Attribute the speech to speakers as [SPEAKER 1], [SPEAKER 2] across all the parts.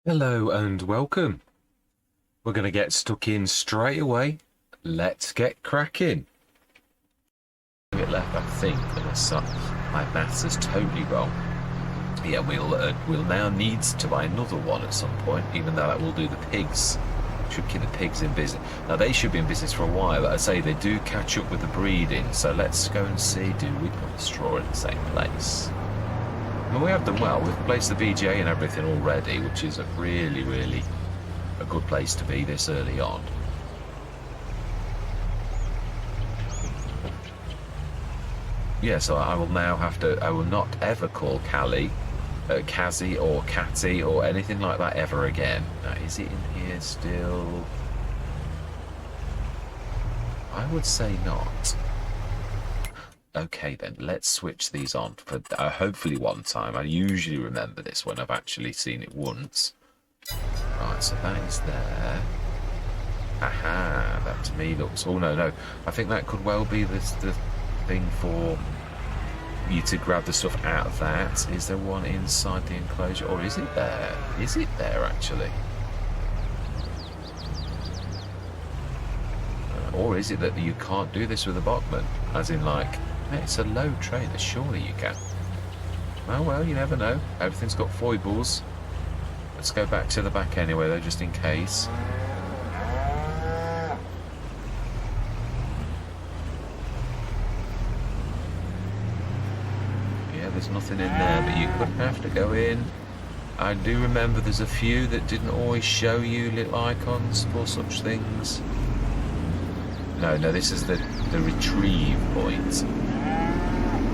[SPEAKER 1] Hello and welcome. We're going to get stuck in straight away. Let's get cracking. It left, I think, unless my maths is totally wrong. Yeah, we'll now need to buy another one at some point, even though that will do the pigs. Should keep the pigs in business. Now, they should be in business for a while. I say they do catch up with the breeding, so let's go and see, do we put the straw in the same place? I mean, we have done well. We've placed the BGA and everything already, which is a really a good place to be this early on. Yeah, so I will now have to. I will not ever call Kalle, Kazi or Catty or anything like that ever again. Is it in here still? I would say not. Okay then, let's switch these on for hopefully one time. I usually remember this when I've actually seen it once. Right, so that is there. Aha, that to me looks... Oh, no. I think that could well be the thing for you to grab the stuff out of that. Is there one inside the enclosure? Or is it there? Is it there, actually? Or is it that you can't do this with a Bachmann? As in, like... It's a low trailer, surely you can. Oh well, you never know. Everything's got foibles. Let's go back to the back anyway, though, just in case. Yeah, there's nothing in there, but you could have to go in. I do remember there's a few that didn't always show you little icons for such things. No, this is the retrieve point.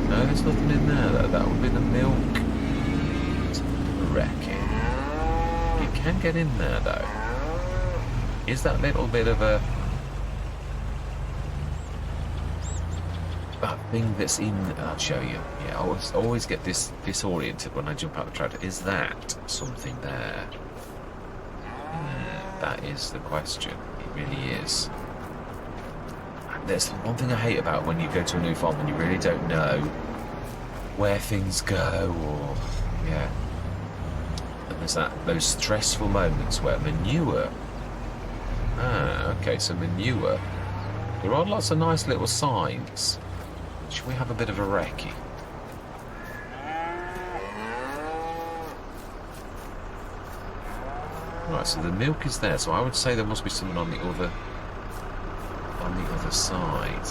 [SPEAKER 1] No, there's nothing in there though. That would be the milk. Wrecking. You can get in there though. Is that little bit of a thing that's in? I'll show you. Yeah, I always get disoriented when I jump out the tractor. Is that something there? That is the question. It really is. There's one thing I hate about when you go to a new farm and you really don't know where things go, or yeah. And there's those stressful moments where manure. Okay, so manure. There are lots of nice little signs. Should we have a bit of a recce? Right, so the milk is there, so I would say there must be someone on the other side.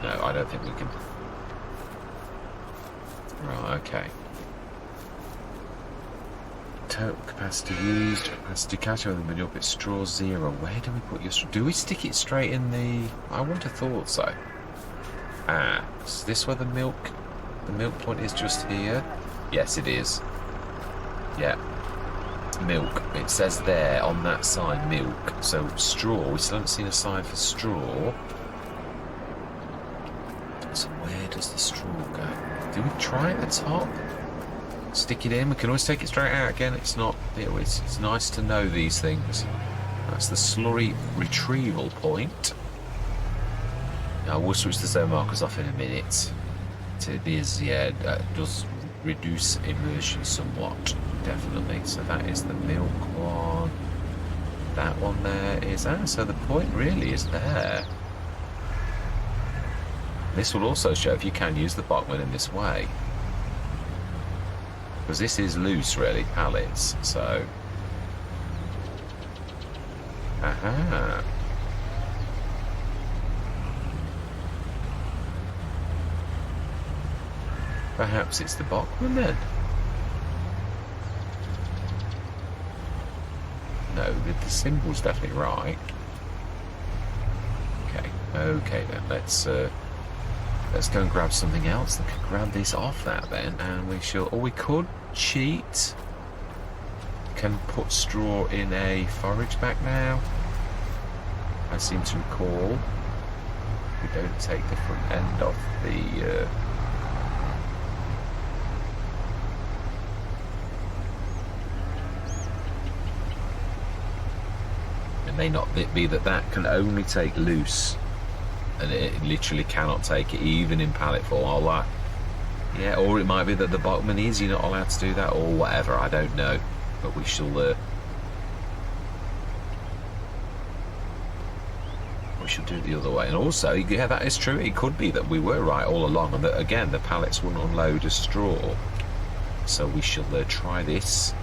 [SPEAKER 1] No, I don't think we can. Right, okay. Total capacity used, capacity catch over the manure pit, straw 0. Where do we put your straw? Do we stick it straight in the... I wouldn't have thought so. Is this where the milk point is, just here? Yes, it is. Yeah. Milk. It says there on that side, milk. So straw. We still haven't seen a sign for straw. So where does the straw go? Do we try at the top? Stick it in. We can always take it straight out again. It's not. It's nice to know these things. That's the slurry retrieval point. Now we'll switch the zone markers off in a minute. It is, yeah, does reduce immersion somewhat. Definitely. So that is the milk one. That one there is... so the point really is there. This will also show if you can use the Bachmann in this way. Because this is loose, really, pallets, so... Aha! Perhaps it's the Bachmann then? No, the symbol's definitely right. Okay then, let's go and grab something else. We can grab this off that then, and we shall... Or we could cheat. Can put straw in a forage bag now. I seem to recall. We don't take the front end off the... may not be that can only take loose, and it literally cannot take it even in pallet form. Yeah, or it might be that the bottom is you're not allowed to do that, or whatever. I don't know, but we shall do it the other way. And also, yeah, that is true. It could be that we were right all along, and that again the pallets wouldn't unload as straw. So we shall try this,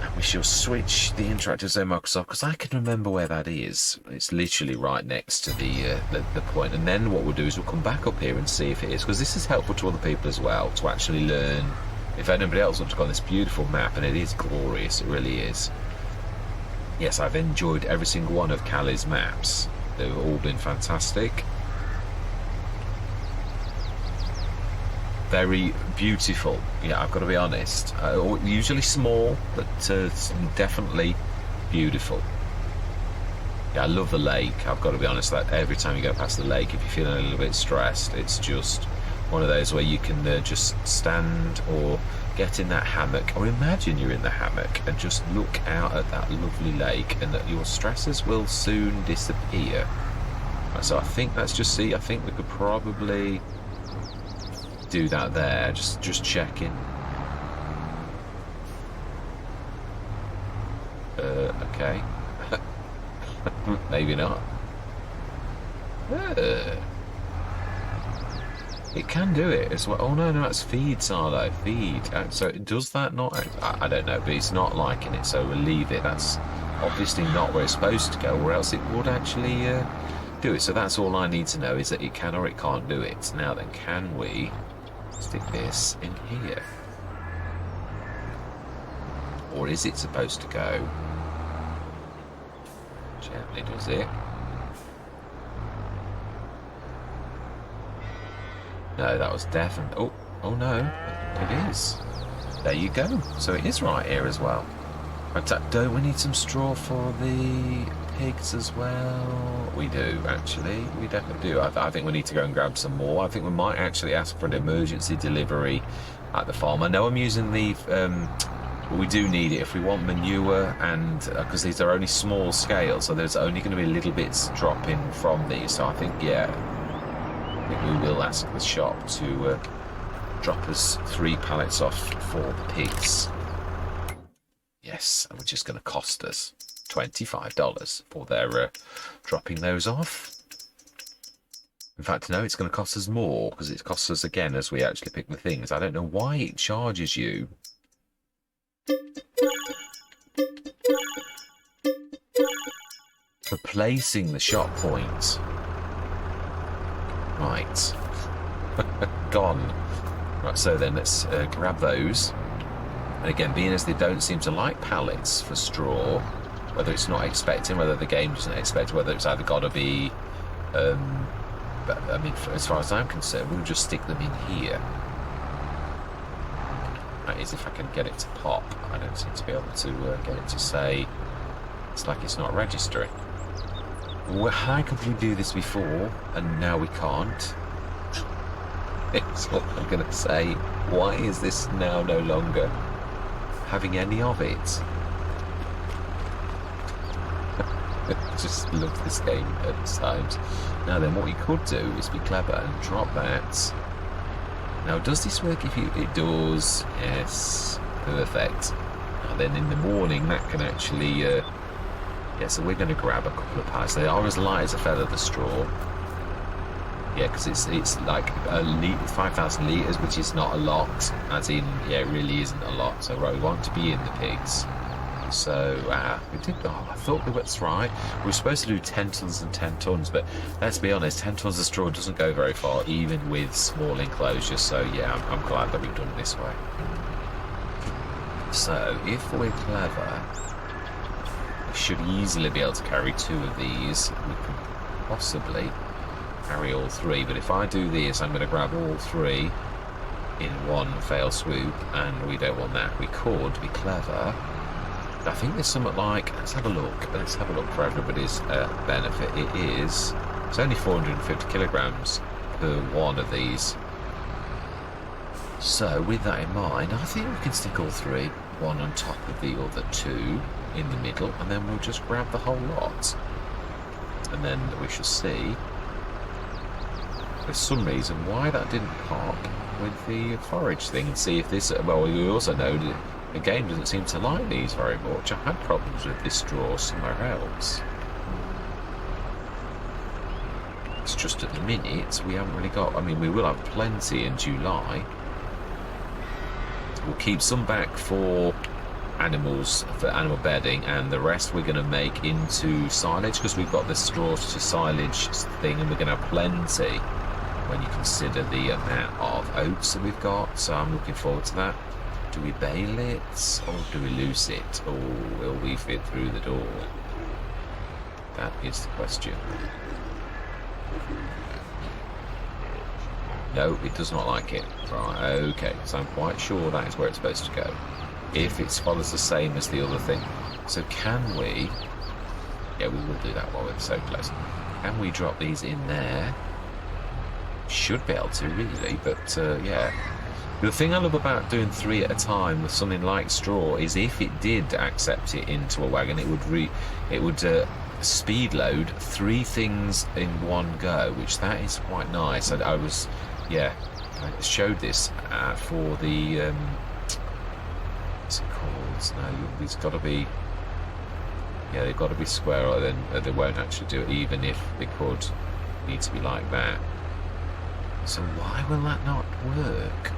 [SPEAKER 1] and we shall switch the interactive zone markers off, because I can remember where that is. It's literally right next to the point. And then what we'll do is we'll come back up here and see if it is, because this is helpful to other people as well, to actually learn. If anybody else wants to go on this beautiful map, and it is glorious, it really is. Yes, I've enjoyed every single one of Kalle's maps. They've all been fantastic. Very beautiful. Yeah, I've got to be honest. Usually small, but definitely beautiful. Yeah, I love the lake. I've got to be honest, that every time you go past the lake, if you're feeling a little bit stressed, it's just one of those where you can just stand or get in that hammock, or imagine you're in the hammock and just look out at that lovely lake, and that your stresses will soon disappear. Right, so I think let's just see. I think we could probably do that there. Just checking. Okay. Maybe not. It can do it as well. Oh no, that's feed, Sardo. Feed. So does that not? I don't know, but it's not liking it, so we'll leave it. That's obviously not where it's supposed to go, or else it would actually do it. So that's all I need to know, is that it can or it can't do it. Now then, can we stick this in here? Or is it supposed to go? Gently does it. No, that was definitely... Oh no, it is. There you go. So it is right here as well. But don't we need some straw for the pigs as well? We do, actually. We definitely do. I think we need to go and grab some more. I think we might actually ask for an emergency delivery at the farm. I know I'm using the... we do need it if we want manure, and because these are only small scale, so there's only going to be little bits dropping from these. So I think, yeah... I think we will ask the shop to drop us 3 pallets off for the pigs. Yes, and which is going to cost us $25 for their dropping those off. In fact, no, it's going to cost us more, because it costs us again as we actually pick the things. I don't know why it charges you. For placing the shop point. Right. Gone. Right, so then let's grab those. And again, being as they don't seem to like pallets for straw, whether it's not expecting, whether the game doesn't expect, whether it's either got to be... but, I mean, as far as I'm concerned, we'll just stick them in here. That is, if I can get it to pop. I don't seem to be able to get it to say... It's like it's not registering. Well, how could we do this before, and now we can't? It's what I'm going to say. Why is this now no longer having any of it? Just love this game at times. Now then, what we could do is be clever and drop that. Now, does this work if you... It does. Yes. Perfect. Now then, in the morning, that can actually... Yeah, so we're going to grab a couple of pies. They are as light as a feather, the straw. Yeah, because it's like 5,000 litres, which is not a lot. As in, yeah, it really isn't a lot. So, right, we want to be in the pigs. So, we did... Oh, I thought that's right. We were supposed to do 10 tonnes and 10 tonnes, but let's be honest, 10 tonnes of straw doesn't go very far, even with small enclosures. So, yeah, I'm glad that we've done it this way. So, if we're clever... should easily be able to carry 2 of these. We could possibly carry all 3, but if I do this, I'm going to grab all 3 in one fail swoop, and we don't want that. We could be clever. I think there's something like... Let's have a look. Let's have a look for everybody's benefit. It's only 450 kilograms per one of these. So, with that in mind, I think we can stick all 3, one on top of the other 2. In the middle, and then we'll just grab the whole lot, and then we shall see for some reason why that didn't pop. with the forage thing and see if this... Well, we also know that the game doesn't seem to like these very much. I had problems with this straw somewhere else. It's just at the minute we haven't really got... I mean, we will have plenty in July. We'll keep some back for animals, for animal bedding, and the rest we're going to make into silage, because we've got the straw to silage thing, and we're going to have plenty when you consider the amount of oats that we've got. So I'm looking forward to that. Do we bale it or do we loose it, or will we fit through the door? That is the question. No, it does not like it. Right, okay, so I'm quite sure that is where it's supposed to go, if it follows the same as the other thing. So can we... Yeah, we will do that while we're so close. Can we drop these in there? Should be able to, really, but yeah. The thing I love about doing 3 at a time with something like straw is if it did accept it into a wagon, it would speed load 3 things in one go, which that is quite nice. I was, yeah, I showed this for the what's it called? No, these got to be, yeah, they've got to be square, or then they won't actually do it, even if they could. Need to be like that. So why will that not work?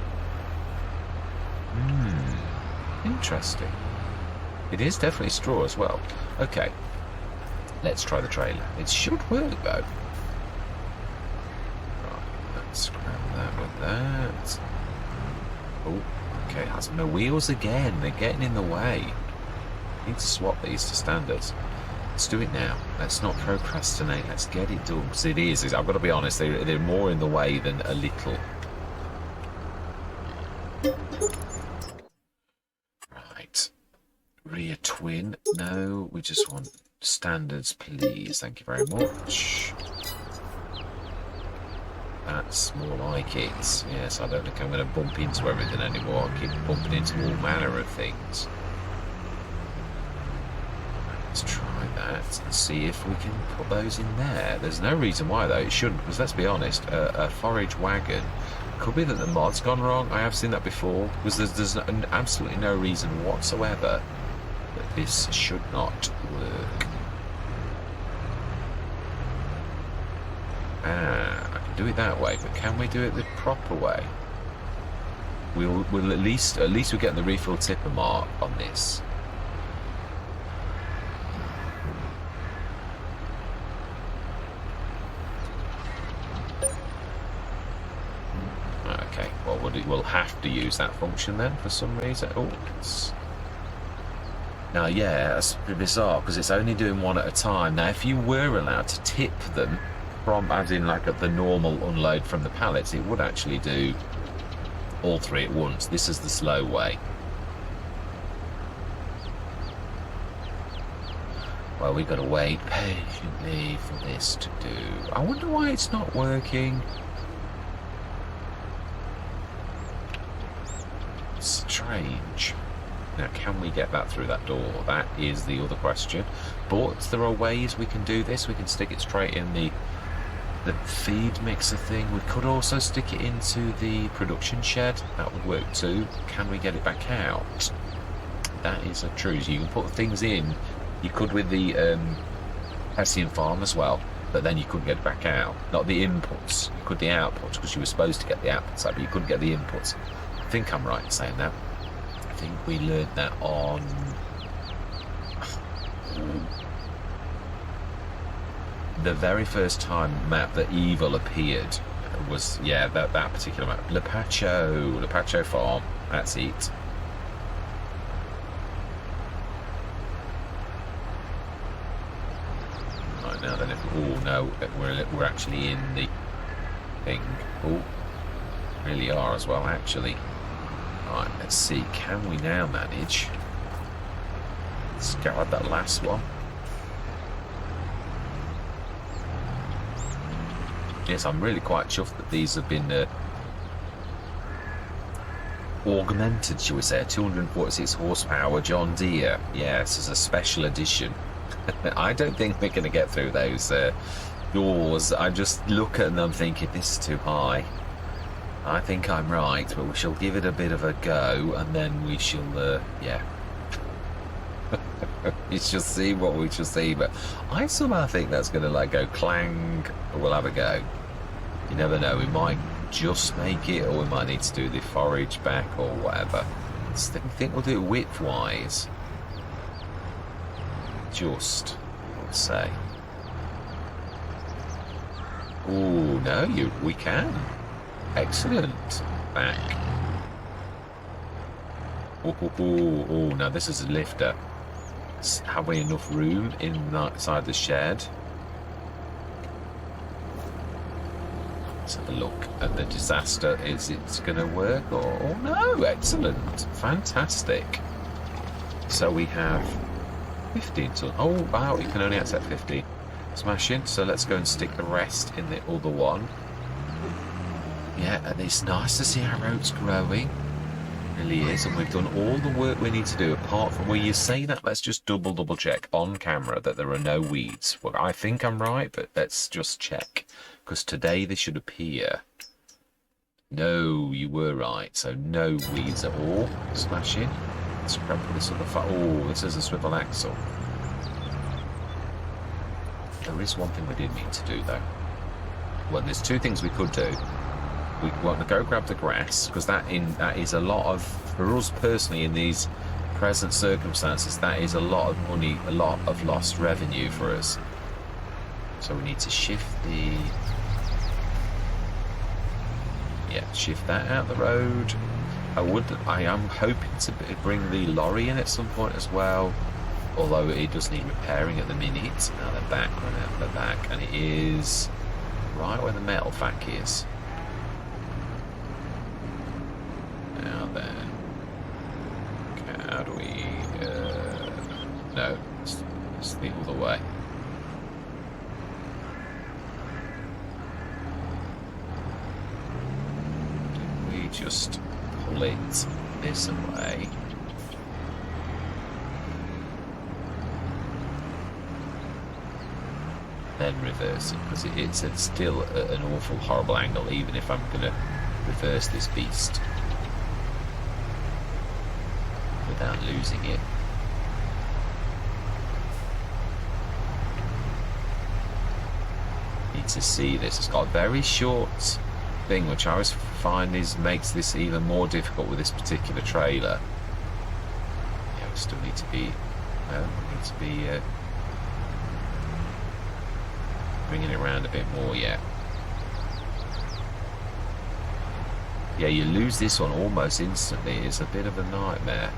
[SPEAKER 1] Interesting. It is definitely straw as well. Okay, let's try the trailer. It should work though. Right, let's grab that with that. Oh, okay, it has no wheels again. They're getting in the way. Need to swap these to standards. Let's do it now. Let's not procrastinate. Let's get it done. Because it is, I've got to be honest, they're more in the way than a little. Right. Rear twin. No, we just want standards, please. Thank you very much. That's more like it. Yes, I don't think I'm going to bump into everything anymore. I keep bumping into all manner of things. Let's try that and see if we can put those in there. There's no reason why, though. It shouldn't, because let's be honest, a forage wagon... Could be that the mod's gone wrong. I have seen that before. Because there's absolutely no reason whatsoever that this should not work. I can do it that way, but can we do it the proper way? We'll at least we're getting the refill tipper mark on this. Okay, well, we'll have to use that function then for some reason. Oh, now, yeah, that's bizarre because it's only doing 1 at a time. Now, if you were allowed to tip them from, as in like the normal unload from the pallets, it would actually do all 3 at once. This is the slow way. Well, we've got to wait patiently for this to do. I wonder why it's not working. Strange. Now, can we get that through that door? That is the other question. But there are ways we can do this. We can stick it straight in the feed mixer thing. We could also stick it into the production shed. That would work too. Can we get it back out? That is a truth. You can put things in. You could with the Hessian farm as well, but then you couldn't get it back out. Not the inputs. You could the outputs, because you were supposed to get the outputs out, but you couldn't get the inputs. I think I'm right in saying that. I think we learned that on... the very first time map that Evil appeared was, yeah, that particular map. Lepacho Farm. That's it. Right, now then, oh no, we're actually in the thing. Oh, really are as well, actually. Right, let's see, can we now manage? Let's go at that last one. Yes, I'm really quite chuffed that these have been augmented, shall we say, 246 horsepower John Deere. Yes, as a special edition. I don't think we're going to get through those doors. I just look at them and I'm thinking, this is too high. I think I'm right, but we shall give it a bit of a go, and then we shall, yeah. We shall see what we shall see, but I somehow think that's going to like go clang. We'll have a go. You never know, we might just make it, or we might need to do the forage back or whatever. I think we'll do it width-wise. Just, I would say. Oh no, we can. Excellent. Back. Oh, now this is a lifter. Have we enough room inside the shed? Let's have a look at the disaster. Is it going to work? Oh no, excellent. Fantastic. So we have 15 tons. Oh wow, you can only accept 15. Smashing. So let's go and stick the rest in the other one. Yeah, and it's nice to see our roads growing. It really is, and we've done all the work we need to do. Apart from where you say that, let's just double check on camera that there are no weeds. Well, I think I'm right, but let's just check, because today they should appear. No, you were right. So no weeds at all. Smashing. Let's grab this other. Oh, this is a swivel axle. There is one thing we did need to do though. Well, there's two things we could do. We want to go grab the grass, because that is a lot of, for us personally in these present circumstances, that is a lot of money, a lot of lost revenue for us. So we need to shift shift that out the road. I am hoping to bring the lorry in at some point as well, although it does need repairing at the minute. Now they're back, they're back, and it is right where the metal vac is. Now then, how do we, no, it's the other way. Do we just pull it this way? Then reverse it, because it's still an awful horrible angle, even if I'm going to reverse this beast without losing it. Need to see this. It's got a very short thing, which I always find makes this even more difficult with this particular trailer. Yeah, we still need to be bringing it around a bit more yet. Yeah, you lose this one almost instantly. It's a bit of a nightmare.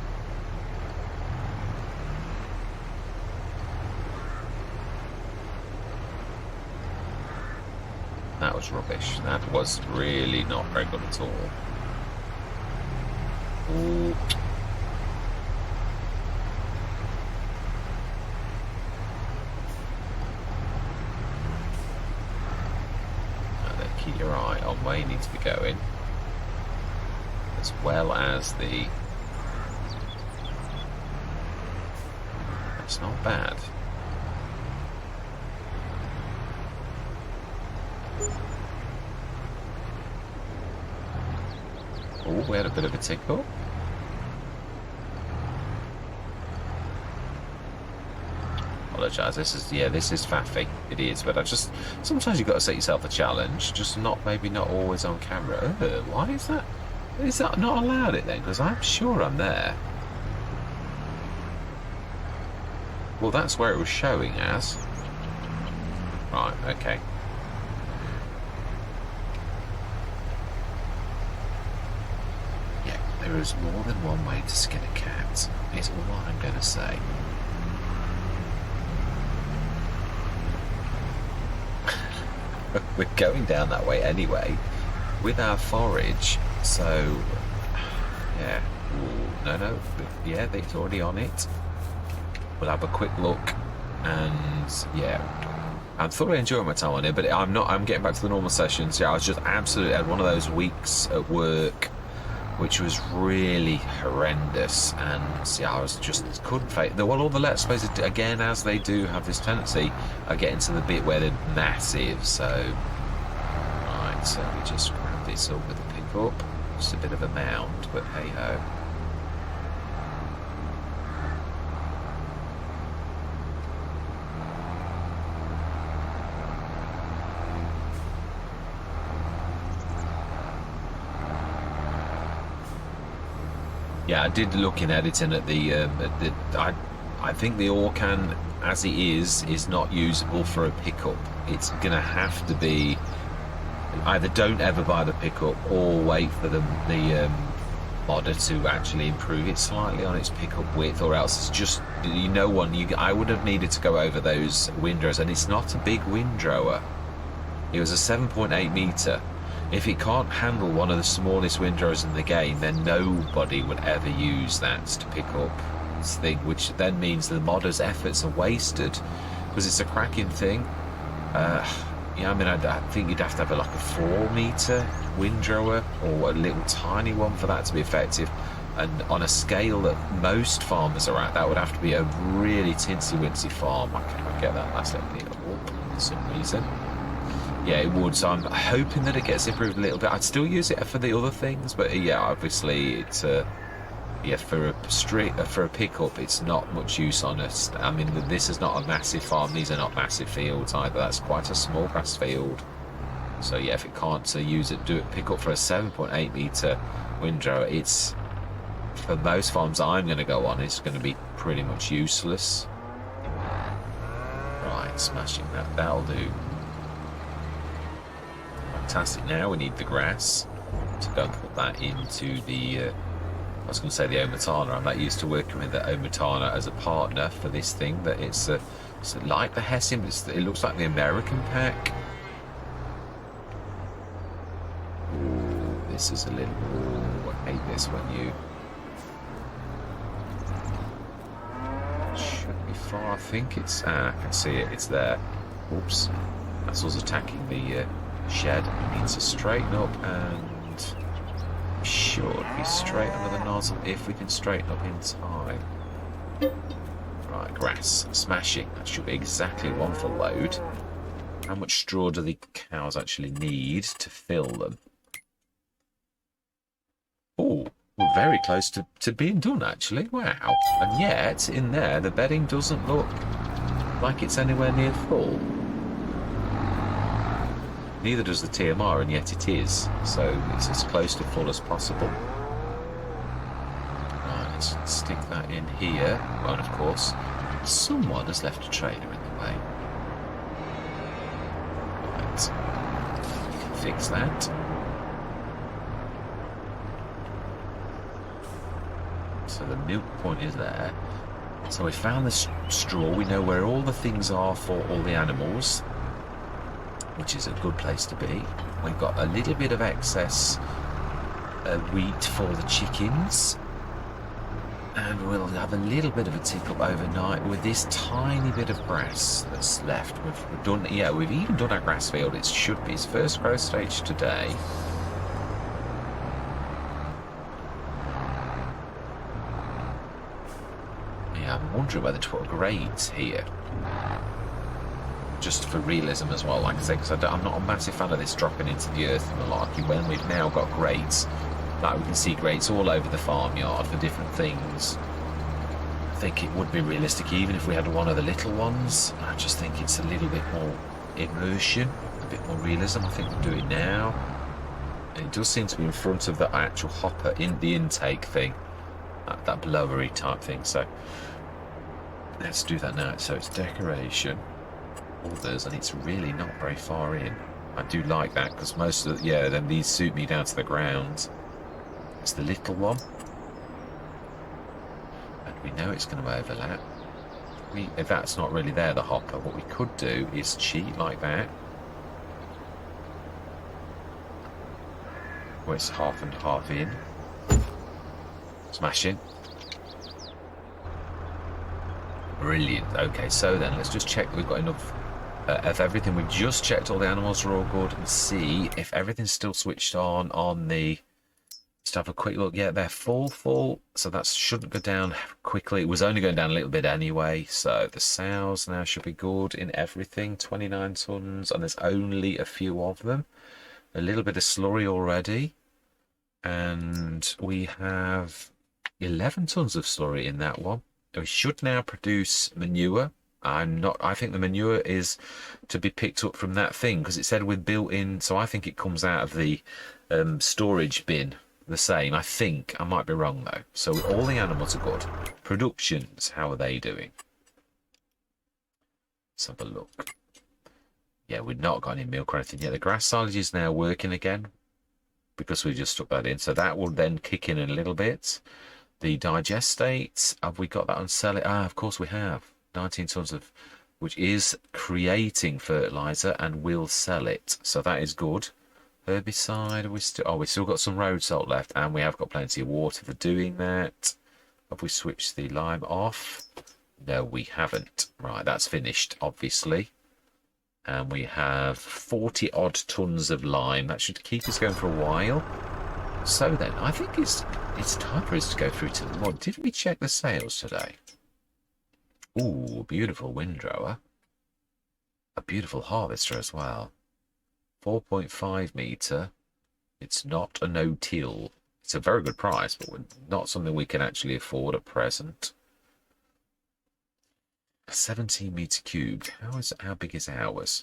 [SPEAKER 1] That was rubbish. That was really not very good at all. Ooh. Now then, keep your eye on where you need to be going, as well as the... That's not bad. Oh, we had a bit of a tickle. Apologise. This is faffy. It is, but sometimes you've got to set yourself a challenge. Just maybe not always on camera. Why is that? Is that not allowed it then? Because I'm sure I'm there. Well, that's where it was showing as. Right. Okay. There is more than one way to skin a cat, is all I'm going to say. We're going down that way anyway, with our forage, so... Yeah. Ooh, no, yeah, it's already on it. We'll have a quick look, and yeah. I'm thoroughly enjoying my time on it, but I'm getting back to the normal sessions. Yeah, I was just absolutely had one of those weeks at work which was really horrendous, and yeah, I was just couldn't face. Well, all the Let's Plays, again, as they do have this tendency, are getting to the bit where they're massive. So, right, so we just grab this up with a pick pickup. Just a bit of a mound, but hey ho. Yeah, I did look in editing at the I think the ore can as it is not usable for a pickup. It's gonna have to be either don't ever buy the pickup or wait for the modder to actually improve it slightly on its pickup width, or else it's just I would have needed to go over those windrows, and it's not a big windrower. It was a 7.8 meter. If it can't handle one of the smallest windrows in the game, then nobody would ever use that to pick up this thing, which then means the modder's efforts are wasted because it's a cracking thing. Yeah, I mean, I think you'd have to have like a 4 meter windrower or a little tiny one for that to be effective. And on a scale that most farmers are at, that would have to be a really tinsy-wincy farm. I can't get that last little bit up for some reason. Yeah, it would. So I'm hoping that it gets improved a little bit. I'd still use it for the other things, but yeah, obviously it's yeah, for a pickup, it's not much use on it. I mean, this is not a massive farm. These are not massive fields either. That's quite a small grass field. So yeah, if it can't use it, pick up for a 7.8 meter windrow, it's for most farms I'm going to go on, it's going to be pretty much useless. Right, smashing that. That'll do. Fantastic. Now we need the grass to go and put that into the I was going to say the Omatana. I'm not used to working with the Omatana as a partner for this thing, but it's like the Hessian, but it looks like the American pack. Ooh, this is a little... Ooh, I hate this when you... Should be far, I think it's... I can see it, it's there. Oops. That's us attacking the shed. It needs to straighten up, and should be straight under the nozzle if we can straighten up in time. Right, grass. Smashing. That should be exactly one full load. How much straw do the cows actually need to fill them? Oh, we're very close to being done, actually. Wow. And yet, in there, the bedding doesn't look like it's anywhere near full. Neither does the TMR, and yet it is. So it's as close to full as possible. Right, let's stick that in here. Well, of course, someone has left a trailer in the way. Right, we can fix that. So the milk point is there. So we found the straw. We know where all the things are for all the animals, which is a good place to be. We've got a little bit of excess wheat for the chickens, and we'll have a little bit of a tick up overnight with this tiny bit of grass that's left. We've done, yeah, we've even done our grass field. It should be its first growth stage today. Yeah, I'm wondering whether to put a grate here, just for realism as well, like I say, because I'm not a massive fan of this dropping into the earth malarkey when we've now got grates. Like, we can see grates all over the farmyard for different things. I think it would be realistic even if we had one of the little ones. I just think it's a little bit more immersion, a bit more realism. I think we'll do it now. And it does seem to be in front of the actual hopper, in the intake thing, that blowery type thing. So let's do that now. So it's decoration, others, and it's really not very far in. I do like that because most of the, yeah, then these suit me down to the ground. It's the little one, and we know it's going to overlap. If that's not really there, the hopper, what we could do is cheat like that, where it's half and half in. Smashing. Brilliant. Okay, so then let's just check that we've got enough of everything. We've just checked all the animals are all good, and see if everything's still switched on the... Just have a quick look. Yeah, they're full, so that shouldn't go down quickly. It was only going down a little bit anyway, so the sows now should be good in everything. 29 tons, and there's only a few of them. A little bit of slurry already. And we have 11 tons of slurry in that one. We should now produce manure. I think the manure is to be picked up from that thing because it said with built-in, so I think it comes out of the storage bin the same. I think. I might be wrong though. So all the animals are good. Productions, how are they doing? Let's have a look. Yeah, we've not got any milk or anything yet. The grass silage is now working again because we just stuck that in. So that will then kick in a little bit. The digestate, have we got that on sell it? Ah, of course we have. 19 tons of, which is creating fertilizer and will sell it. So that is good. Herbicide, we still got some road salt left, and we have got plenty of water for doing that. Have we switched the lime off? No, we haven't. Right, that's finished, obviously. And we have 40 odd tons of lime. That should keep us going for a while. So then, I think it's time for us to go through to the mod. Did we check the sales today? Ooh, beautiful windrower. A beautiful harvester as well. 4.5 metre. It's not a no-till. It's a very good price, but not something we can actually afford at present. 17 metre cubed. How big is ours?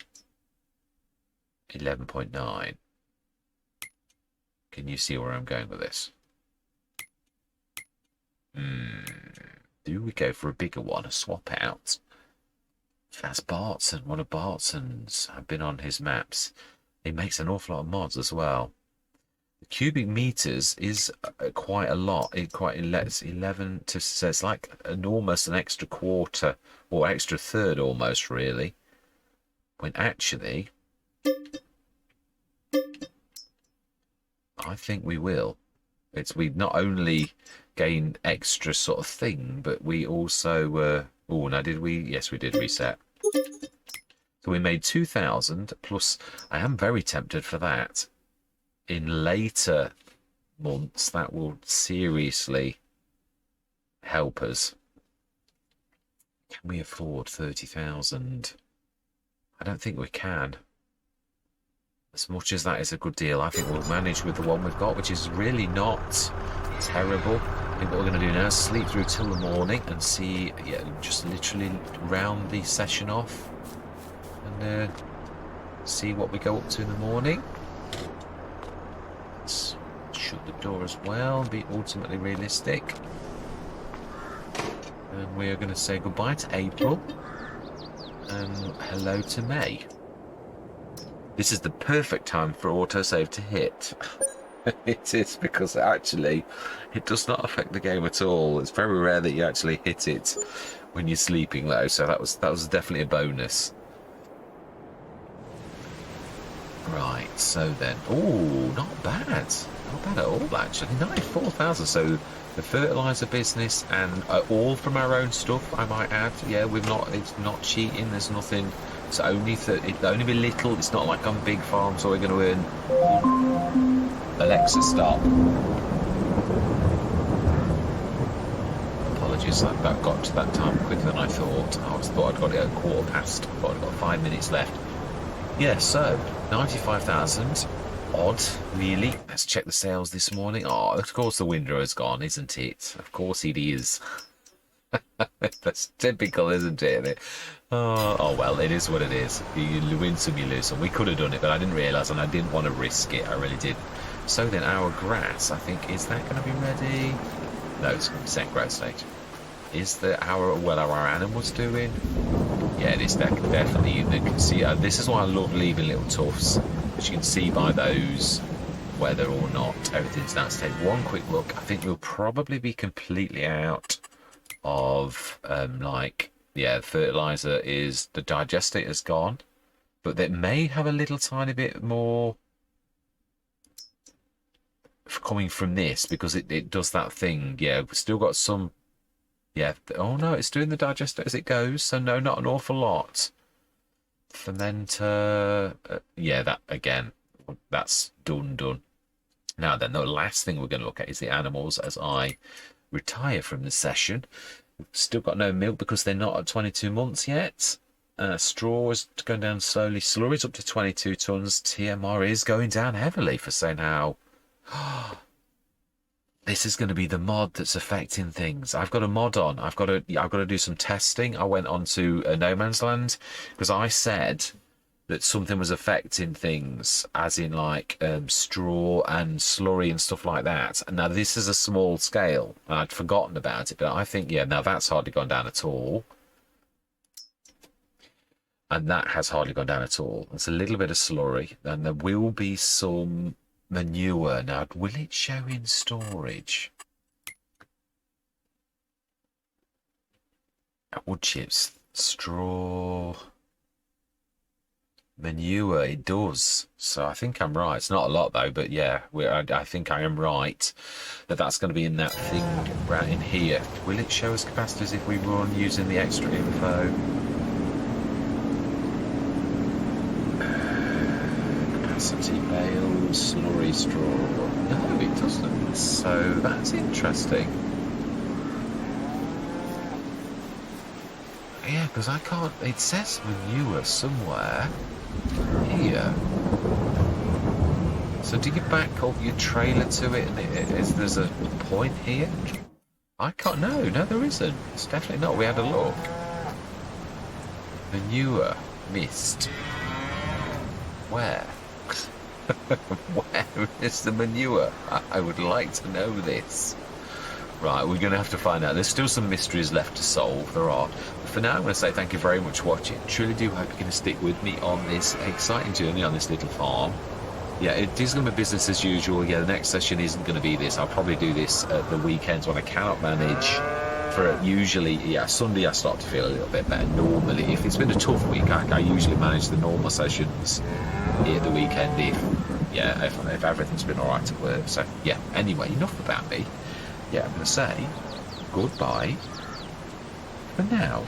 [SPEAKER 1] 11.9. Can you see where I'm going with this? Do we go for a bigger one, a swap out? That's Bartson, one of Bartson's. I've been on his maps. He makes an awful lot of mods as well. The cubic meters is quite a lot. It lets 11 to, so it's like almost an extra quarter or extra third almost, really. When actually, I think we will. We not only gain extra sort of thing, but we also oh, now did we? Yes, we did reset. So we made 2,000 plus. I am very tempted for that. In later months, that will seriously help us. Can we afford 30,000? I don't think we can. As much as that is a good deal, I think we'll manage with the one we've got, which is really not terrible. I think what we're going to do now is sleep through till the morning and see, yeah, just literally round the session off and see what we go up to in the morning. Let's shut the door as well, be ultimately realistic. And we are going to say goodbye to April and hello to May. This is the perfect time for autosave to hit. It is, because actually it does not affect the game at all. It's very rare that you actually hit it when you're sleeping though, so that was definitely a bonus. Right, so then, oh, not bad at all actually. 94,000. So the fertilizer business and all from our own stuff, I might add. Yeah, it's not cheating. There's nothing. It's only it'll only be little. It's not like on big farms, so we're going to earn. Alexa, stop. Apologies, I got to that time quicker than I thought. I thought I'd got it at 1:15. I thought I'd got 5 minutes left. Yeah, so 95,000 odd, really. Let's check the sales this morning. Oh, of course the windrow is gone, isn't it? Of course it is. That's typical, isn't it? Oh well, it is what it is. You win some, you lose some. We could have done it, but I didn't realise, and I didn't want to risk it. I really did. So then our grass, I think, is that going to be ready? No, it's going to be set growth stage. Is our animals doing? Yeah, it is definitely. You can see. This is why I love leaving little tufts, as you can see by those, whether or not everything's down. Let's take one quick look. I think we'll probably be completely out of fertilizer. Is the digestate has gone, but they may have a little tiny bit more coming from this because it does that thing. Yeah, we've still got some. Yeah. Oh no, it's doing the digestate as it goes. So no, not an awful lot. Fermenter. Yeah, that again. That's done. Now then, the last thing we're going to look at is the animals as I retire from the session. We've still got no milk because they're not at 22 months yet. Straw is going down slowly. Slurry's up to 22 tons. TMR is going down heavily for saying how. This is going to be the mod that's affecting things. I've got a mod on. I've got to do some testing. I went on to No Man's Land because I said that something was affecting things, as in like straw and slurry and stuff like that. And now this is a small scale, and I'd forgotten about it, but I think, yeah, now that's hardly gone down at all. And that has hardly gone down at all. There's a little bit of slurry, and there will be some manure. Now, will it show in storage? Wood chips, straw... manure, it does. So I think I'm right. It's not a lot though, but yeah, I think I am right that that's going to be in that thing right in here. Will it show us capacities if we run using the extra info? Capacity bales, slurry straw. No, it doesn't. So that's interesting. Yeah, because I can't. It says manure somewhere. Here. So do you back up your trailer to it and there's a point here? I can't, no, there isn't. It's definitely not. We had a look. Manure. Missed. Where? Where is the manure? I would like to know this. Right, we're going to have to find out. There's still some mysteries left to solve. There are. But for now, I'm going to say thank you very much for watching. Truly do hope you're going to stick with me on this exciting journey on this little farm. Yeah, it is going to be business as usual. Yeah, the next session isn't going to be this. I'll probably do this at the weekends when I cannot manage. For usually, yeah, Sunday I start to feel a little bit better. Normally, if it's been a tough week, I usually manage the normal sessions at the weekend if everything's been all right at work. So, yeah, anyway, enough about me. Yeah, I'm going to say goodbye for now.